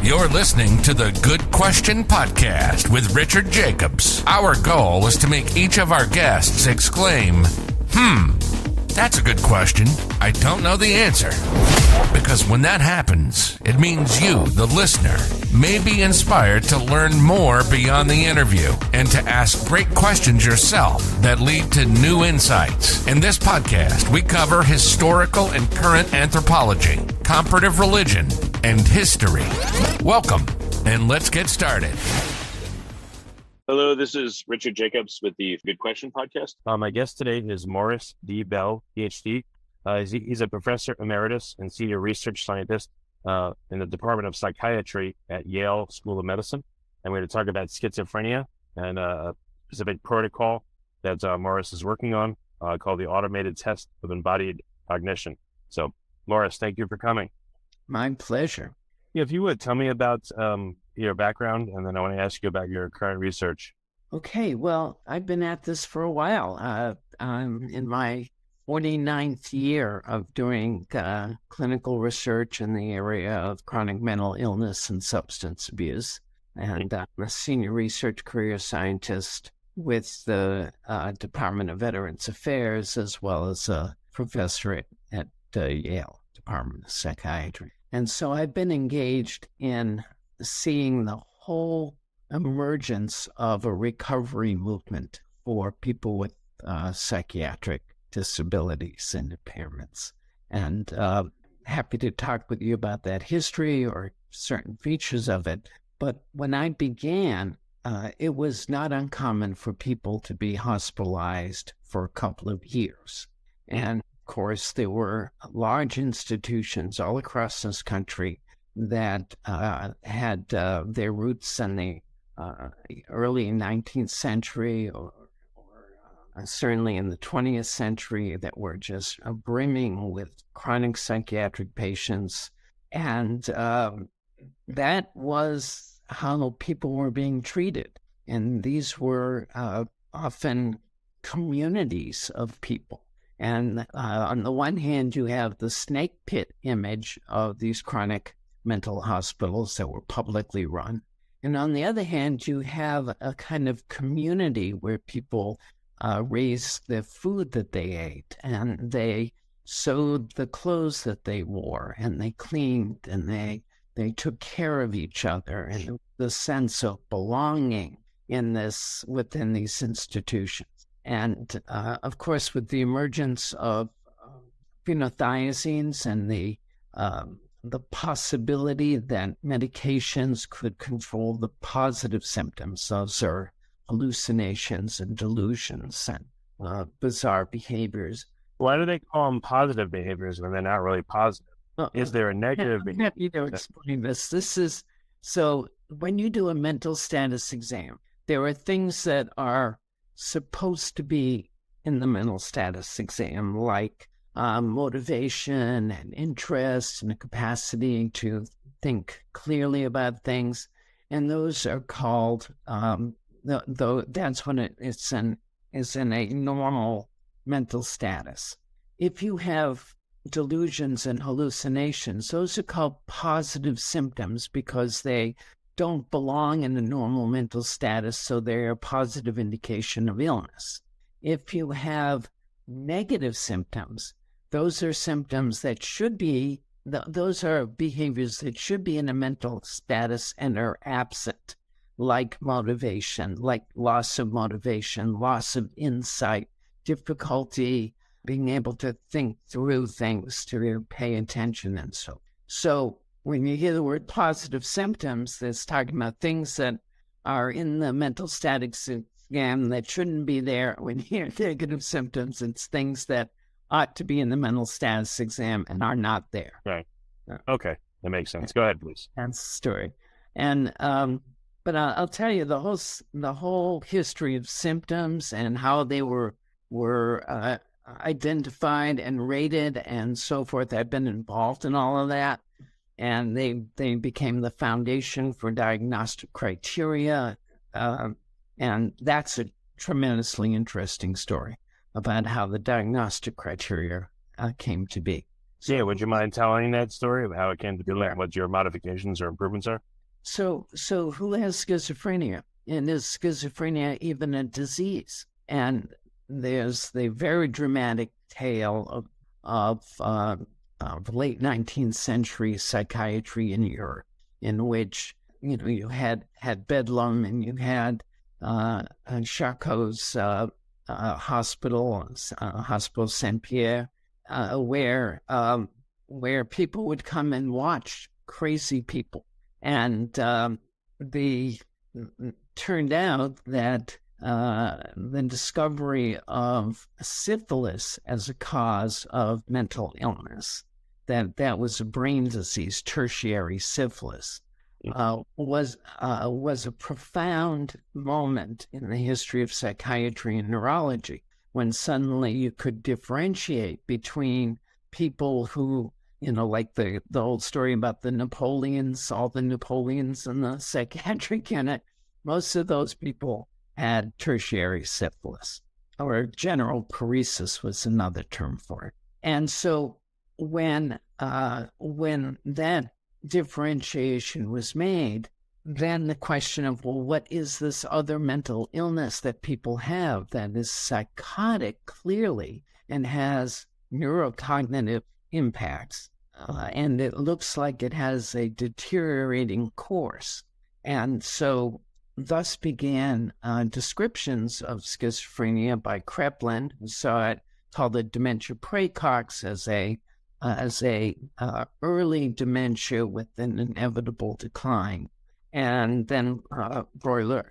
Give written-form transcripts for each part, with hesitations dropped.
You're listening to the Good Question Podcast with Richard Jacobs. Our goal is to make each of our guests exclaim, that's a good question. I don't know the answer. Because when that happens, it means you, the listener, may be inspired to learn more beyond the interview and to ask great questions yourself that lead to new insights. In this podcast, we cover historical and current anthropology, comparative religion, and history. Welcome, and let's get started. Hello, this is Richard Jacobs with the Good Question Podcast. My guest today is Morris D. Bell, Ph.D. He's a professor emeritus and senior research scientist in the Department of Psychiatry at Yale School of Medicine. And we're going to talk about schizophrenia and a specific protocol that Morris is working on called the Automated Test of Embodied Cognition. So, Morris, thank you for coming. My pleasure. Yeah, if you would tell me about your background, and then I want to ask you about your current research. Okay, well, I've been at this for a while. I'm in my 49th year of doing clinical research in the area of chronic mental illness and substance abuse. And I'm a senior research career scientist with the Department of Veterans Affairs, as well as a professor at Yale Department of Psychiatry. And so I've been engaged in seeing the whole emergence of a recovery movement for people with psychiatric disabilities and impairments. And happy to talk with you about that history or certain features of it. But when I began, it was not uncommon for people to be hospitalized for a couple of years. And of course, there were large institutions all across this country that had their roots in the early 19th century or certainly in the 20th century that were just brimming with chronic psychiatric patients. And that was how people were being treated. And these were often communities of people. And on the one hand, you have the snake pit image of these chronic mental hospitals that were publicly run. And on the other hand, you have a kind of community where people raised the food that they ate, and they sewed the clothes that they wore, and they cleaned, and they took care of each other, and the sense of belonging within these institutions. And of course, with the emergence of phenothiazines and the possibility that medications could control the positive symptoms, those are hallucinations and delusions and bizarre behaviors. Why do they call them positive behaviors when they're not really positive? Is there a negative behavior? I'm happy to explain this. So when you do a mental status exam, there are things that are supposed to be in the mental status exam, like motivation and interest and a capacity to think clearly about things. And those are called, that's when it's in a normal mental status. If you have delusions and hallucinations, those are called positive symptoms because they don't belong in a normal mental status, so they're a positive indication of illness. If you have negative symptoms, those are symptoms that should be, those are behaviors that should be in a mental status and are absent, like motivation, like loss of motivation, loss of insight, difficulty being able to think through things, to pay attention, and so when you hear the word positive symptoms, that's talking about things that are in the mental status exam that shouldn't be there. When you hear negative symptoms, it's things that ought to be in the mental status exam and are not there. Right. Okay. That makes sense. Go ahead, please. That's the story. And but I'll tell you the whole history of symptoms and how they were identified and rated and so forth. I've been involved in all of that, and they became the foundation for diagnostic criteria, and that's a tremendously interesting story about how the diagnostic criteria came to be. So, yeah, would you mind telling that story of how it came to be, like what your modifications or improvements are? So who has schizophrenia? And is schizophrenia even a disease? And there's the very dramatic tale of late 19th century psychiatry in Europe, in which you had Bedlam, and you had Charcot's hospital, Hospital Saint Pierre, where people would come and watch crazy people, and the turned out that the discovery of syphilis as a cause of mental illness, that was a brain disease, tertiary syphilis, was a profound moment in the history of psychiatry and neurology, when suddenly you could differentiate between people who, like the old story about the Napoleons, all the Napoleons in the psychiatric unit, most of those people had tertiary syphilis, or general paresis was another term for it. And so when that differentiation was made, then the question of, well, what is this other mental illness that people have that is psychotic clearly and has neurocognitive impacts, and it looks like it has a deteriorating course. And so thus began descriptions of schizophrenia by Kreplin, who saw it, called it dementia praecox, as a early dementia with an inevitable decline, and then Breuer,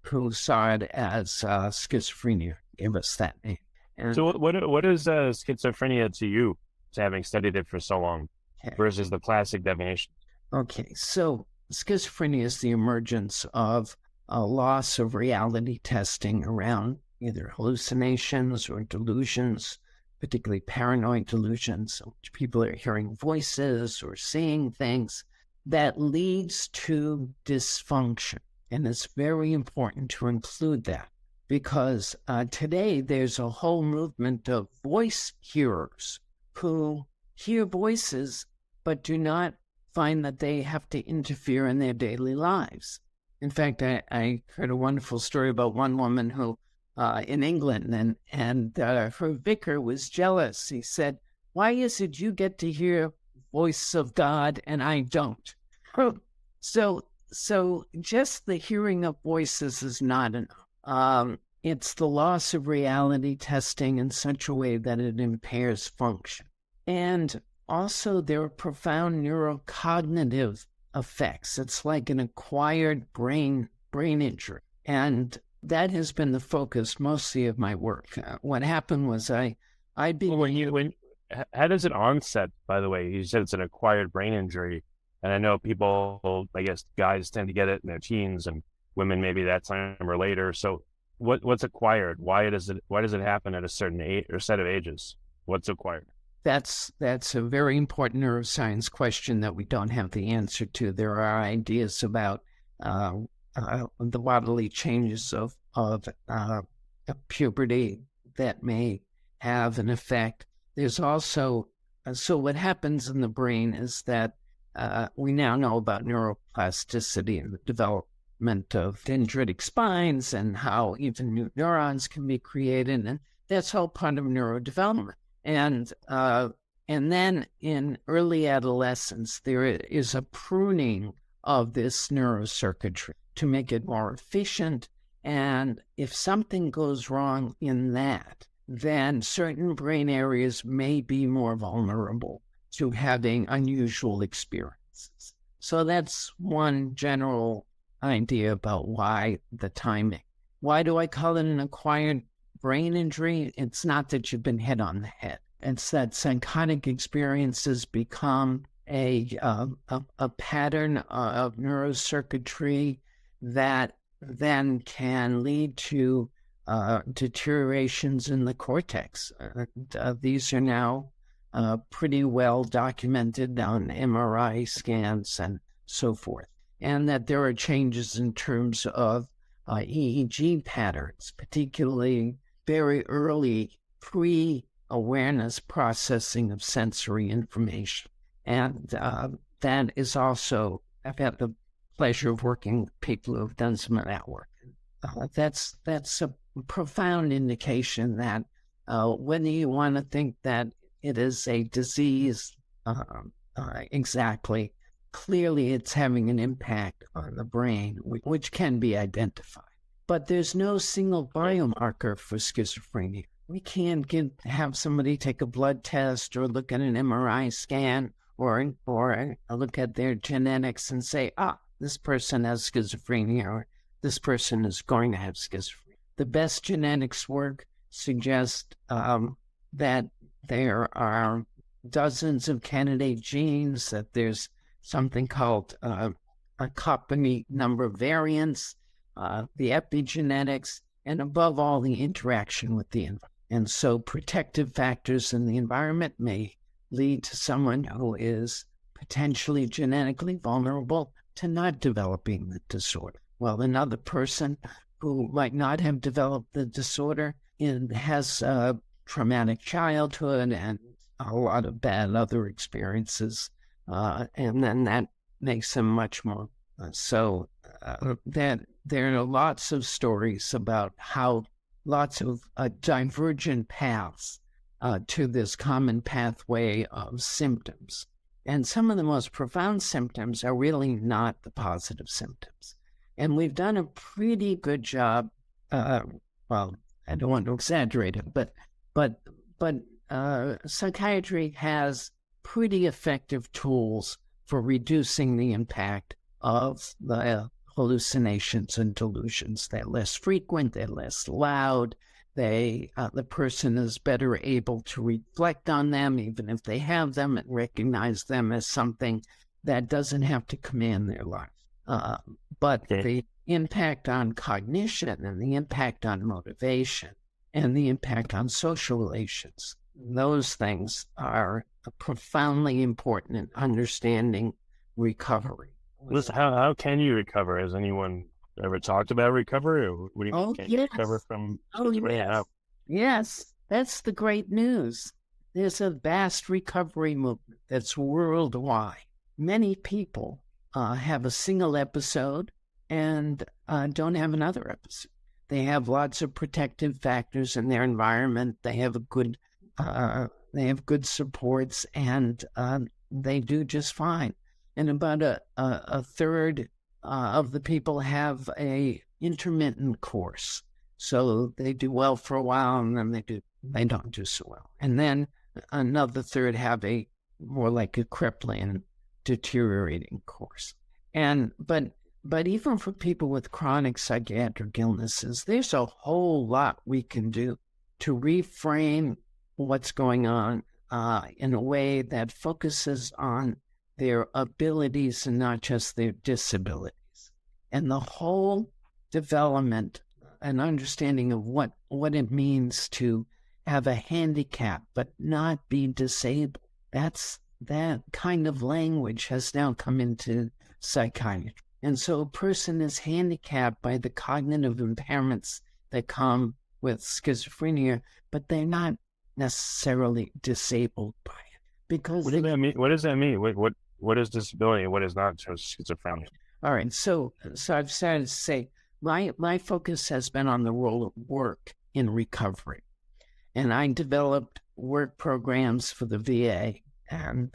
who saw it as schizophrenia, gave us that name. And so what is schizophrenia to you, having studied it for so long, versus the classic definition? Okay, so schizophrenia is the emergence of a loss of reality testing around either hallucinations or delusions, particularly paranoid delusions, in which people are hearing voices or seeing things, that leads to dysfunction. And it's very important to include that, because today there's a whole movement of voice hearers who hear voices but do not find that they have to interfere in their daily lives. In fact, I heard a wonderful story about one woman who, in England, and her vicar was jealous. He said, "Why is it you get to hear voice of God and I don't?" So just the hearing of voices is not enough. It's the loss of reality testing in such a way that it impairs function. And also there are profound neurocognitive effects. It's like an acquired brain injury. And that has been the focus mostly of my work. What happened was how does it onset, by the way? You said it's an acquired brain injury. And I know people, I guess guys tend to get it in their teens, and women maybe that time or later. So what's acquired? Why does it happen at a certain age or set of ages? What's acquired? That's a very important neuroscience question that we don't have the answer to. There are ideas about the bodily changes of puberty that may have an effect. There's also, so what happens in the brain is that we now know about neuroplasticity and the development of dendritic spines and how even new neurons can be created, and that's all part of neurodevelopment. And then in early adolescence, there is a pruning of this neurocircuitry to make it more efficient. And if something goes wrong in that, then certain brain areas may be more vulnerable to having unusual experiences. So that's one general idea about why the timing. Why do I call it an acquired brain injury? It's not that you've been hit on the head. It's that psychotic experiences become a pattern of neurocircuitry that then can lead to deteriorations in the cortex. These are now pretty well documented on MRI scans and so forth. And that there are changes in terms of EEG patterns, particularly very early pre-awareness processing of sensory information. And that is also, I've had the pleasure of working with people who have done some of that work. That's a profound indication that whether you want to think that it is a disease exactly, clearly it's having an impact on the brain, which can be identified. But there's no single biomarker for schizophrenia. We can't have somebody take a blood test or look at an MRI scan or look at their genetics and say, this person has schizophrenia or this person is going to have schizophrenia. The best genetics work suggests that there are dozens of candidate genes, that there's something called a copy number variants, the epigenetics, and above all, the interaction with the environment. And so protective factors in the environment may lead to someone who is potentially genetically vulnerable to not developing the disorder. Well, another person who might not have developed the disorder has a traumatic childhood and a lot of bad other experiences, and then that makes them much more. That there are lots of stories about how lots of divergent paths to this common pathway of symptoms. And some of the most profound symptoms are really not the positive symptoms. And we've done a pretty good job, well, I don't want to exaggerate it, but psychiatry has pretty effective tools for reducing the impact of the hallucinations and delusions. They're less frequent, they're less loud, the person is better able to reflect on them, even if they have them, and recognize them as something that doesn't have to command their life. But the impact on cognition and the impact on motivation and the impact on social relations, those things are profoundly important in understanding recovery. Listen, how can you recover? Has anyone ever talked about recovery? Or can you recover from schizophrenia? Yes, that's the great news. There's a vast recovery movement that's worldwide. Many people have a single episode and don't have another episode. They have lots of protective factors in their environment. They have good supports, and they do just fine. And about a third of the people have a intermittent course, so they do well for a while, and then they don't do so well. And then another third have a more like a crippling, deteriorating course. But even for people with chronic psychiatric illnesses, there's a whole lot we can do to reframe what's going on in a way that focuses on their abilities and not just their disabilities. And the whole development and understanding of what it means to have a handicap but not be disabled, that kind of language has now come into psychiatry. And so a person is handicapped by the cognitive impairments that come with schizophrenia, but they're not necessarily disabled by it. Because what does that mean? What does that mean? What is disability and what is not schizophrenia? All right, so I've started to say my focus has been on the role of work in recovery, and I developed work programs for the VA, and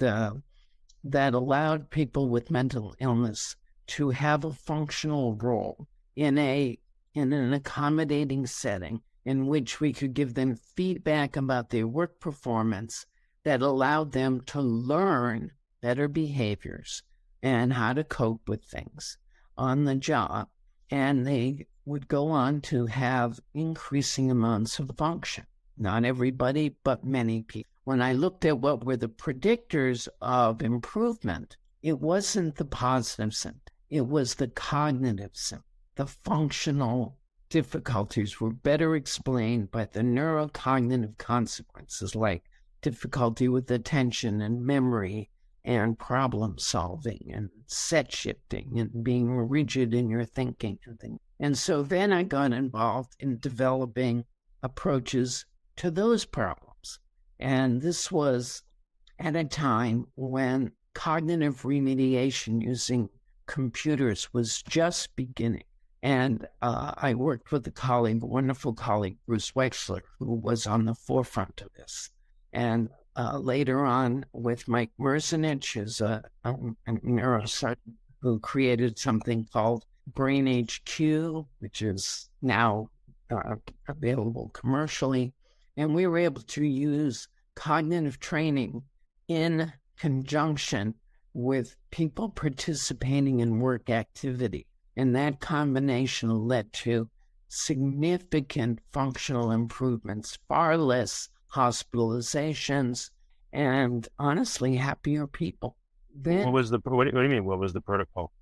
that allowed people with mental illness to have a functional role in an accommodating setting in which we could give them feedback about their work performance that allowed them to learn better behaviors and how to cope with things on the job. And they would go on to have increasing amounts of function. Not everybody, but many people. When I looked at what were the predictors of improvement, it wasn't the positive symptom. It was the cognitive symptom. The functional difficulties were better explained by the neurocognitive consequences like difficulty with attention and memory and problem solving and set shifting and being rigid in your thinking and things. And so then I got involved in developing approaches to those problems. And this was at a time when cognitive remediation using computers was just beginning. And I worked with a wonderful colleague, Bruce Wexler, who was on the forefront of this. And later on, with Mike Merzenich, who's a neurosurgeon who created something called Brain HQ, which is now available commercially. And we were able to use cognitive training in conjunction with people participating in work activity. And that combination led to significant functional improvements, far less hospitalizations, and honestly, happier people. Then, What do you mean? What was the protocol?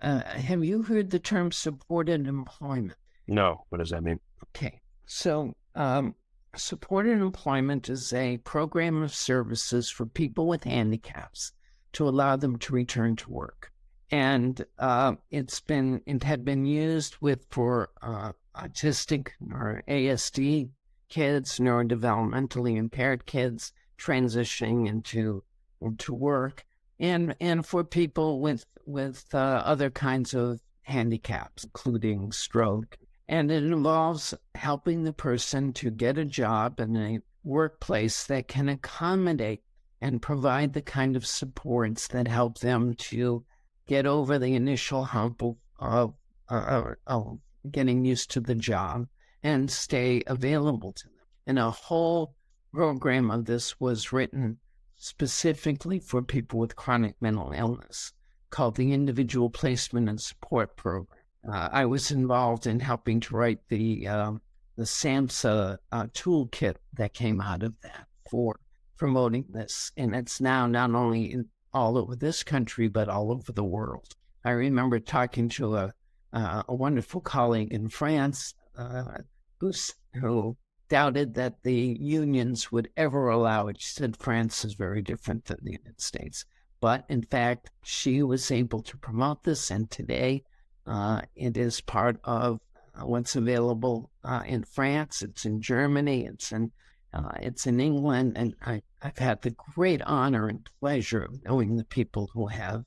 have you heard the term supported employment? No. What does that mean? Okay. So, supported employment is a program of services for people with handicaps to allow them to return to work. And it had been used for autistic or ASD kids, neurodevelopmentally impaired kids transitioning into work, and for people with other kinds of handicaps, including stroke. And it involves helping the person to get a job in a workplace that can accommodate and provide the kind of supports that help them to get over the initial hump of getting used to the job and stay available to them. And a whole program of this was written specifically for people with chronic mental illness called the Individual Placement and Support Program. I was involved in helping to write the SAMHSA toolkit that came out of that for promoting this. And it's now not only all over this country, but all over the world. I remember talking to a wonderful colleague in France who doubted that the unions would ever allow it. She said France is very different than the United States. But in fact, she was able to promote this, and today it is part of what's available in France. It's in Germany. It's in England, and I've had the great honor and pleasure of knowing the people who have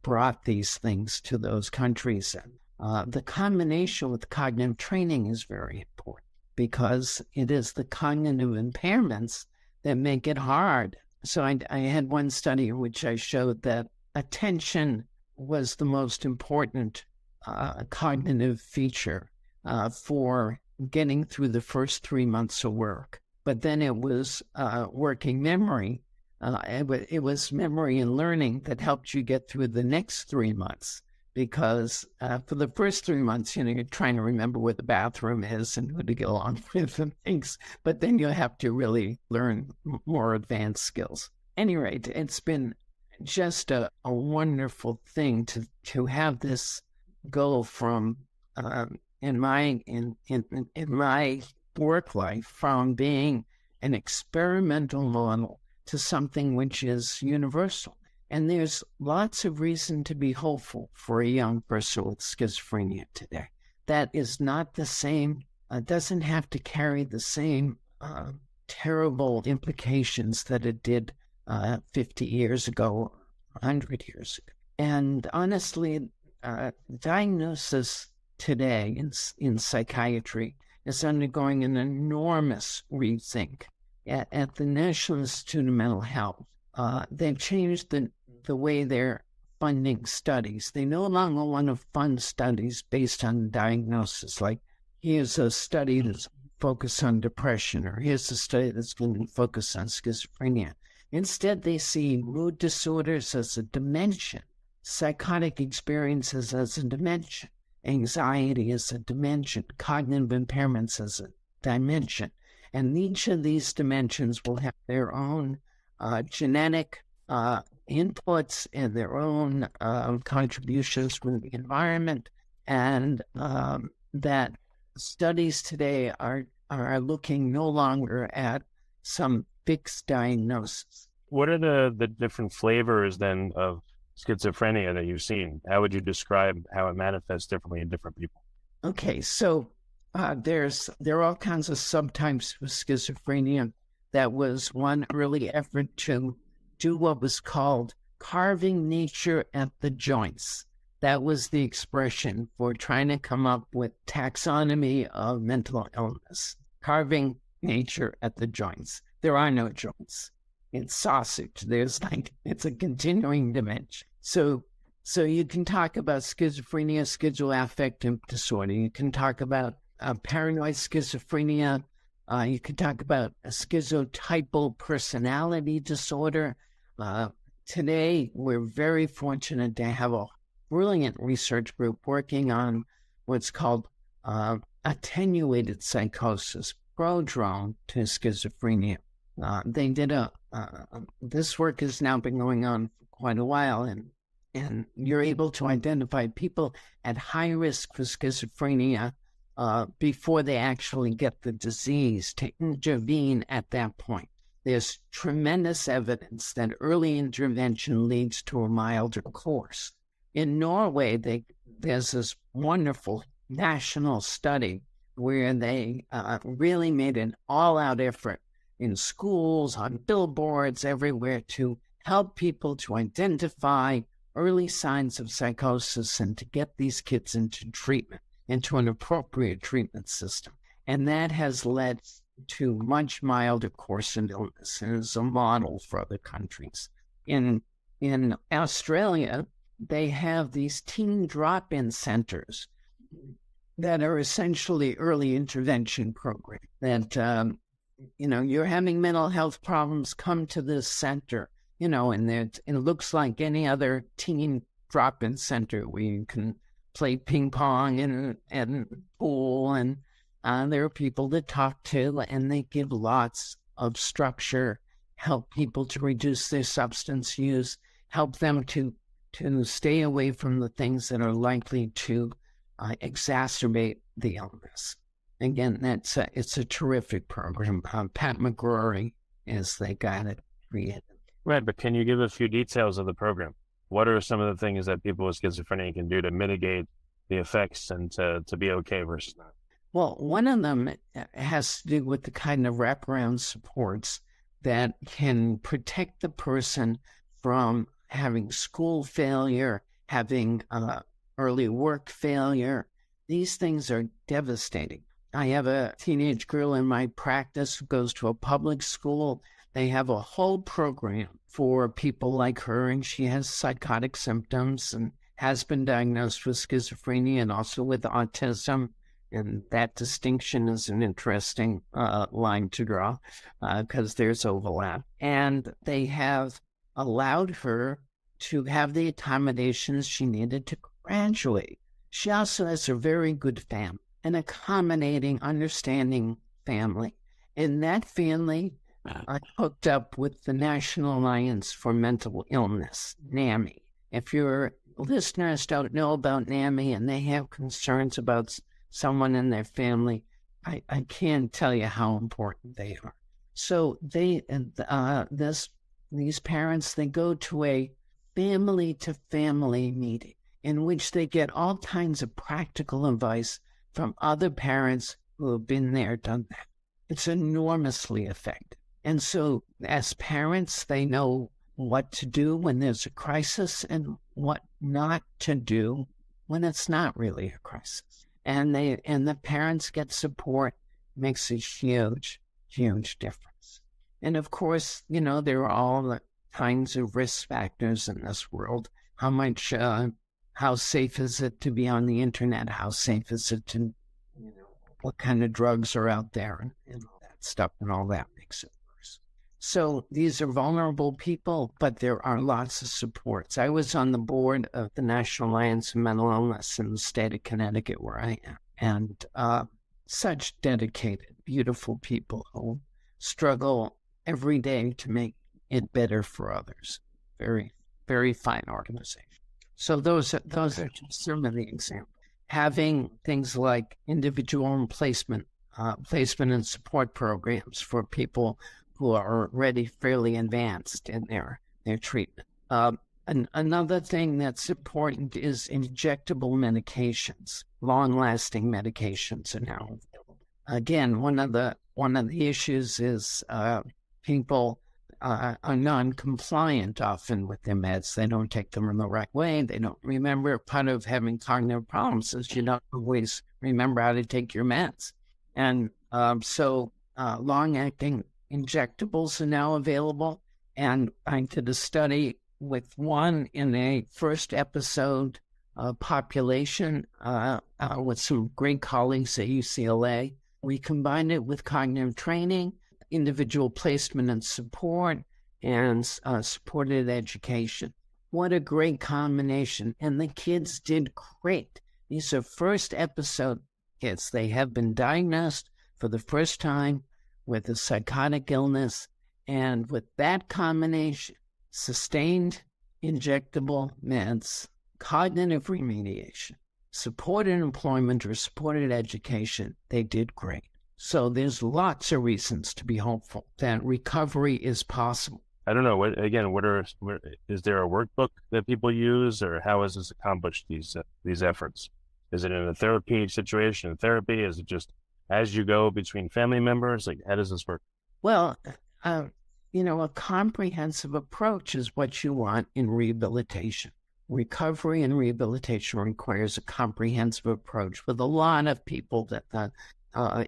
brought these things to those countries. And the combination with cognitive training is very important because it is the cognitive impairments that make it hard. So I had one study in which I showed that attention was the most important cognitive feature for getting through the first 3 months of work. But then it was working memory. It was memory and learning that helped you get through the next 3 months. Because for the first 3 months, you're trying to remember where the bathroom is and who to get along with and things. But then you have to really learn more advanced skills. At any rate, it's been just a wonderful thing to have this go from in my work life from being an experimental model to something which is universal. And there's lots of reason to be hopeful for a young person with schizophrenia today. That is not the same, doesn't have to carry the same terrible implications that it did 50 years ago, 100 years ago. And honestly, diagnosis today in psychiatry is undergoing an enormous rethink. At the National Institute of Mental Health, they've changed the way they're funding studies. They no longer want to fund studies based on diagnosis, like here's a study that's focused on depression, or here's a study that's going to focus on schizophrenia. Instead, they see mood disorders as a dimension, psychotic experiences as a dimension, anxiety as a dimension, cognitive impairments as a dimension. And each of these dimensions will have their own genetic inputs and their own contributions from the environment, and that studies today are looking no longer at some fixed diagnosis. What are the different flavors then of schizophrenia that you've seen? How would you describe how it manifests differently in different people? Okay, so there are all kinds of subtypes of schizophrenia. That was one early effort to do what was called carving nature at the joints. That was the expression for trying to come up with taxonomy of mental illness, carving nature at the joints. There are no joints. It's sausage. It's a continuing dimension. So you can talk about schizophrenia, schizoaffective disorder. You can talk about paranoid schizophrenia. You can talk about a schizotypal personality disorder. Today, we're very fortunate to have a brilliant research group working on what's called attenuated psychosis, prodrome to schizophrenia. They did this work has now been going on for quite a while, and you're able to identify people at high risk for schizophrenia before they actually get the disease, to intervene at that point. There's tremendous evidence that early intervention leads to a milder course. In Norway, there's this wonderful national study where they really made an all-out effort in schools, on billboards, everywhere to help people to identify early signs of psychosis and to get these kids into treatment, into an appropriate treatment system. And that has led to much milder course of illness and is a model for other countries. In Australia, they have these teen drop-in centers that are essentially early intervention programs that, you're having mental health problems, come to this center, and it looks like any other teen drop-in center where you can play ping pong and pool, and there are people to talk to, and they give lots of structure, help people to reduce their substance use, help them to stay away from the things that are likely to exacerbate the illness. Again, it's a terrific program. Pat McGrory is the guy that created it. Right, but can you give a few details of the program? What are some of the things that people with schizophrenia can do to mitigate the effects and to be okay versus not? Well, one of them has to do with the kind of wraparound supports that can protect the person from having school failure, having early work failure. These things are devastating. I have a teenage girl in my practice who goes to a public school. They have a whole program for people like her, and she has psychotic symptoms and has been diagnosed with schizophrenia and also with autism. And that distinction is an interesting line to draw because there's overlap. And they have allowed her to have the accommodations she needed to graduate. She also has a very good family, an accommodating, understanding family. In that family, I hooked up with the National Alliance for Mental Illness, NAMI. If your listeners don't know about NAMI and they have concerns about someone in their family, I can't tell you how important they are. So these parents, they go to a family-to-family meeting in which they get all kinds of practical advice from other parents who have been there, done that. It's enormously effective. And so as parents, they know what to do when there's a crisis and what not to do when it's not really a crisis. And the parents get support, makes a huge, huge difference. And of course, there are all the kinds of risk factors in this world. How safe is it to be on the internet? How safe is it to, what kind of drugs are out there and all that stuff, and all that makes it worse. So these are vulnerable people, but there are lots of supports. I was on the board of the National Alliance of Mental Illness in the state of Connecticut, where I am, and such dedicated, beautiful people who struggle every day to make it better for others. Very, very fine organization. So those are just some of the examples. Having things like individual and placement and support programs for people who are already fairly advanced in their treatment. Another thing that's important is injectable medications. Long-lasting medications are now available. Again, one of the issues is people are non-compliant often with their meds. They don't take them in the right way. They don't remember. Part of having cognitive problems is you don't always remember how to take your meds. And so long-acting injectables are now available. And I did a study with one in a first episode population with some great colleagues at UCLA. We combined it with cognitive training, individual placement and support, and supported education. What a great combination. And the kids did great. These are first episode kids. They have been diagnosed for the first time with a psychotic illness. And with that combination, sustained injectable meds, cognitive remediation, supported employment or supported education, they did great. So there's lots of reasons to be hopeful that recovery is possible. I don't know. Is there a workbook that people use, or how is this accomplished, these efforts? Is it in a therapy situation, in therapy? Is it just as you go between family members? Like, how does this work? Well, a comprehensive approach is what you want in rehabilitation. Recovery and rehabilitation requires a comprehensive approach with a lot of people that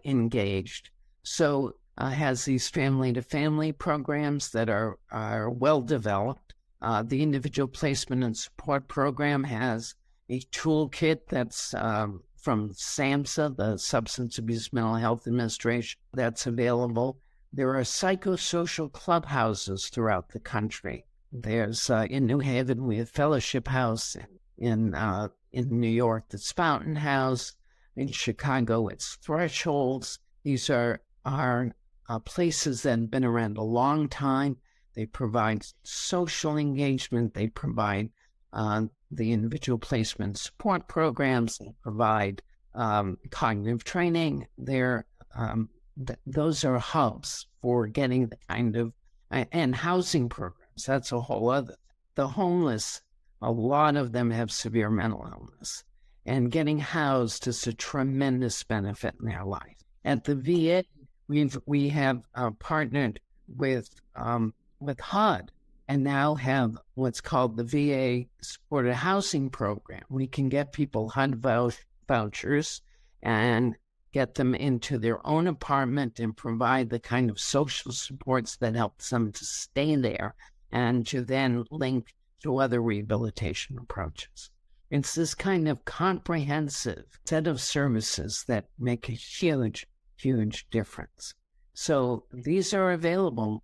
engaged. So has these family-to-family programs that are well developed. The individual placement and support program has a toolkit that's from SAMHSA, the Substance Abuse Mental Health Administration, that's available. There are psychosocial clubhouses throughout the country. There's in New Haven, we have Fellowship House. In New York, it's Fountain House. In Chicago, it's Thresholds. These are places that have been around a long time. They provide social engagement. They provide the individual placement support programs. They provide cognitive training. Those are hubs for getting the kind of, and housing programs. That's a whole other. The homeless, a lot of them have severe mental illness, and getting housed is a tremendous benefit in their life. At the VA, we have partnered with HUD and now have what's called the VA Supported Housing Program. We can get people HUD vouchers and get them into their own apartment and provide the kind of social supports that helps them to stay there and to then link to other rehabilitation approaches. It's this kind of comprehensive set of services that make a huge, huge difference. So these are available.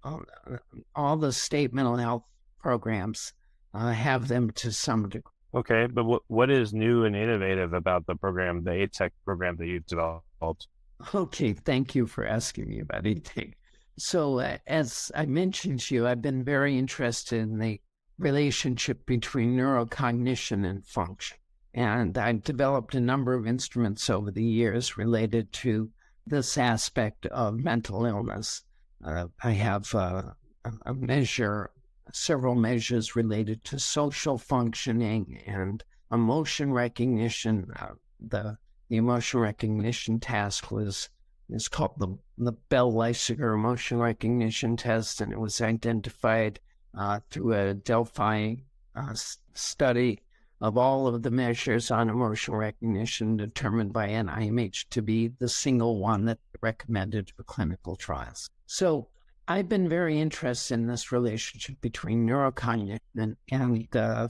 All the state mental health programs have them to some degree. Okay, but what is new and innovative about the program, the ATEC program that you've developed? Okay, thank you for asking me about ATEC. So as I mentioned to you, I've been very interested in the relationship between neurocognition and function. And I've developed a number of instruments over the years related to this aspect of mental illness. I have several measures related to social functioning and emotion recognition. The emotion recognition task is called the Bell-Leisiger emotion recognition test, and it was identified through a Delphi study of all of the measures on emotional recognition determined by NIMH to be the single one that recommended for clinical trials. So I've been very interested in this relationship between neurocognition and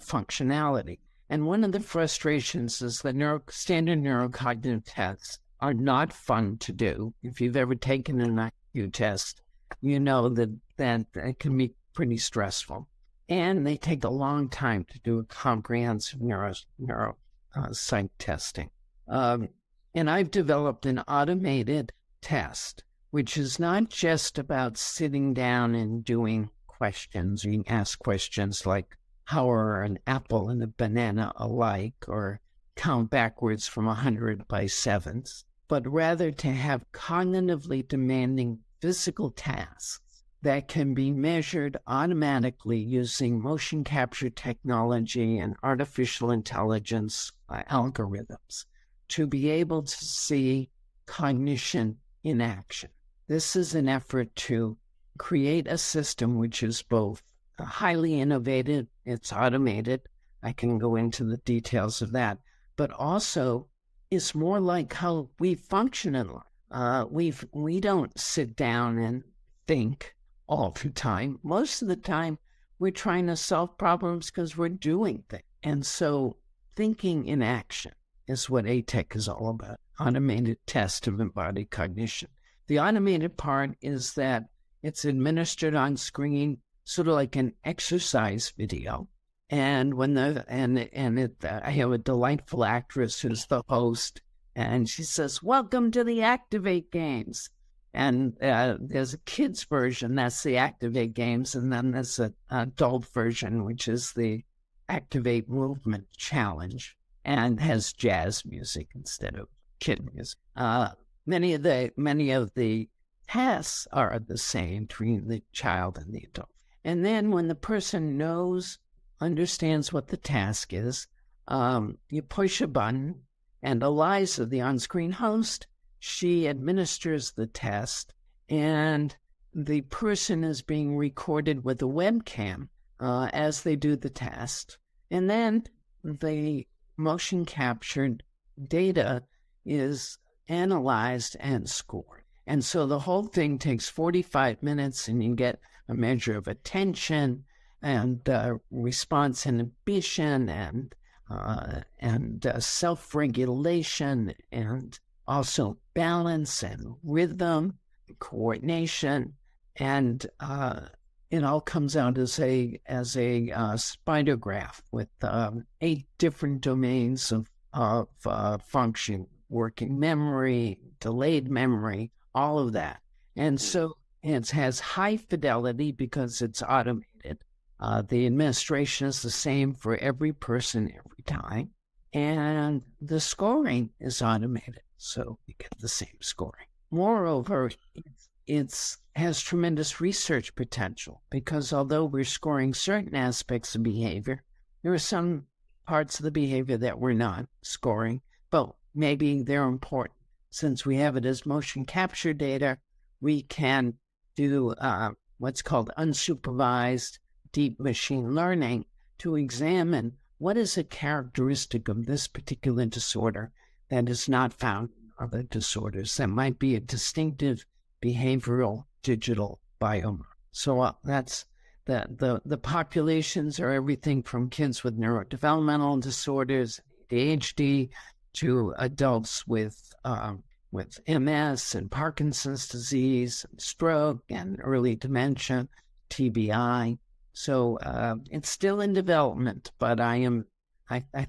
functionality. And one of the frustrations is that standard neurocognitive tests are not fun to do. If you've ever taken an IQ test, you know that it can be pretty stressful. And they take a long time to do a comprehensive neuropsych testing. And I've developed an automated test, which is not just about sitting down and doing questions. You can ask questions like, how are an apple and a banana alike, or count backwards from 100 by sevens, but rather to have cognitively demanding physical tasks that can be measured automatically using motion capture technology and artificial intelligence algorithms to be able to see cognition in action. This is an effort to create a system which is both highly innovative, it's automated. I can go into the details of that, but also is more like how we function in life. We don't sit down and think all the time. Most of the time, we're trying to solve problems because we're doing things. And so thinking in action is what ATEC is all about, automated test of embodied cognition. The automated part is that it's administered on screen, sort of like an exercise video. And I have a delightful actress who's the host, and she says, "Welcome to the Activate Games." And there's a kids version, that's the Activate Games, and then there's an adult version, which is the Activate Movement Challenge, and has jazz music instead of kid music. Many of the tasks are the same between the child and the adult. And then when the person understands what the task is, you push a button, and Eliza, the on-screen host, she administers the test, and the person is being recorded with a webcam as they do the test. And then the motion captured data is analyzed and scored. And so the whole thing takes 45 minutes, and you get a measure of attention and response inhibition and self-regulation, and also balance and rhythm, coordination, and it all comes out as a spider graph with 8 different domains of function: working memory, delayed memory, all of that. And so it has high fidelity because it's automated. The administration is the same for every person every time, and the scoring is automated, so you get the same scoring. Moreover, it has tremendous research potential, because although we're scoring certain aspects of behavior, there are some parts of the behavior that we're not scoring, but maybe they're important. Since we have it as motion capture data, we can do what's called unsupervised deep machine learning to examine what is a characteristic of this particular disorder that is not found in other disorders that might be a distinctive behavioral digital biomarker. So that's the populations are everything from kids with neurodevelopmental disorders, ADHD, to adults with MS and Parkinson's disease, and stroke, and early dementia, TBI. So it's still in development, but I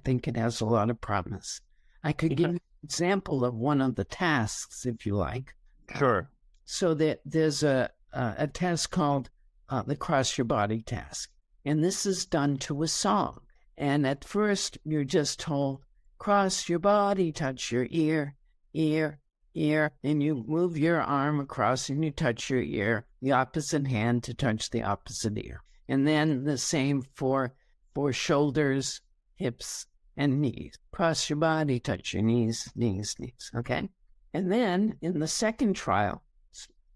think it has a lot of promise. I could give you an example of one of the tasks, if you like. Sure. So there's a task called the Cross Your Body task, and this is done to a song. And at first, you're just told, cross your body, touch your ear, ear, ear, and you move your arm across and you touch your ear, the opposite hand to touch the opposite ear. And then the same for shoulders, hips, and knees. Cross your body, touch your knees, knees, knees, okay? And then in the second trial,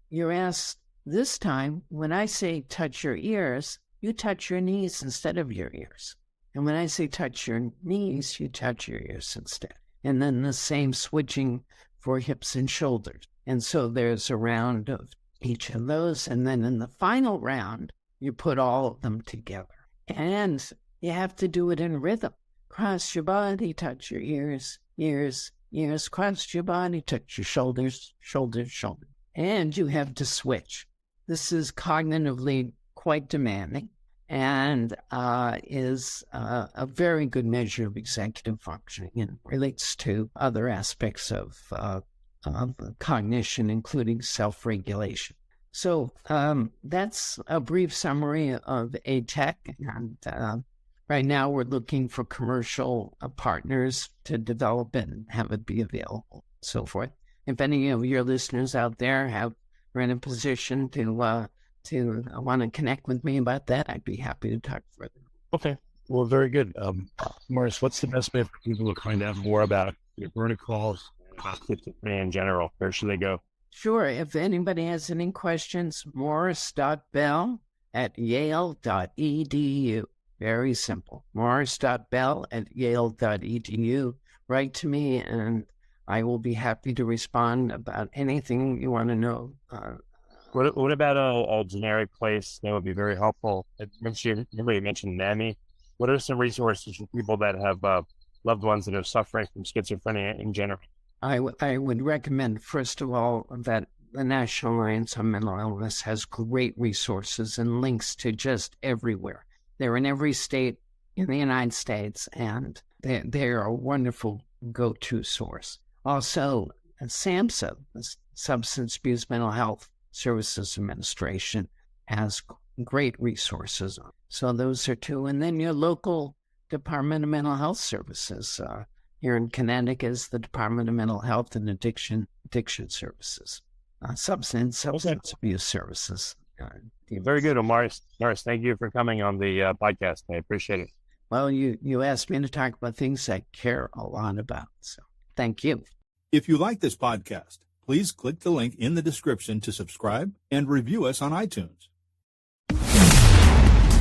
you're asked, this time, when I say touch your ears, you touch your knees instead of your ears. And when I say touch your knees, you touch your ears instead. And then the same switching for hips and shoulders. And so there's a round of each of those. And then in the final round, you put all of them together. And you have to do it in rhythm. Cross your body, touch your ears, ears, ears. Cross your body, touch your shoulders, shoulders, shoulders. And you have to switch. This is cognitively quite demanding and is a very good measure of executive functioning and relates to other aspects of cognition, including self-regulation. So that's a brief summary of ATEC. And right now we're looking for commercial partners to develop it and have it be available, so forth. If any of your listeners out there are in a position to want to connect with me about that, I'd be happy to talk further. Okay. Well, very good. Morris, what's the best way for people to find out more about your verticals, schizophrenia in general? Where should they go? Sure. If anybody has any questions, morris.bell@yale.edu. Very simple. morris.bell@yale.edu. Write to me, and I will be happy to respond about anything you want to know. What about a generic place that would be very helpful? You mentioned NAMI. What are some resources for people that have loved ones that are suffering from schizophrenia in general? I would recommend, first of all, that the National Alliance on Mental Illness has great resources and links to just everywhere. They're in every state in the United States, and they're a wonderful go-to source. Also, SAMHSA, the Substance Abuse Mental Health Services Administration, has great resources. So those are two. And then your local Department of Mental Health Services. Here in Connecticut is the Department of Mental Health and Addiction Services, substance abuse services. Very good, Morris. Thank you for coming on the podcast. I appreciate it. Well, you asked me to talk about things I care a lot about, so thank you. If you like this podcast, please click the link in the description to subscribe and review us on iTunes.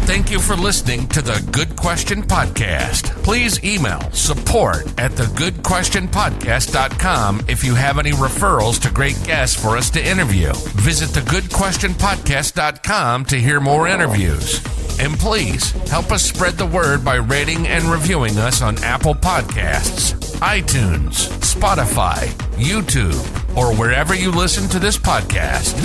Thank you for listening to the Good Question Podcast. Please email support@thegoodquestionpodcast.com if you have any referrals to great guests for us to interview. Visit thegoodquestionpodcast.com to hear more interviews. And please help us spread the word by rating and reviewing us on Apple Podcasts, iTunes, Spotify, YouTube, or wherever you listen to this podcast.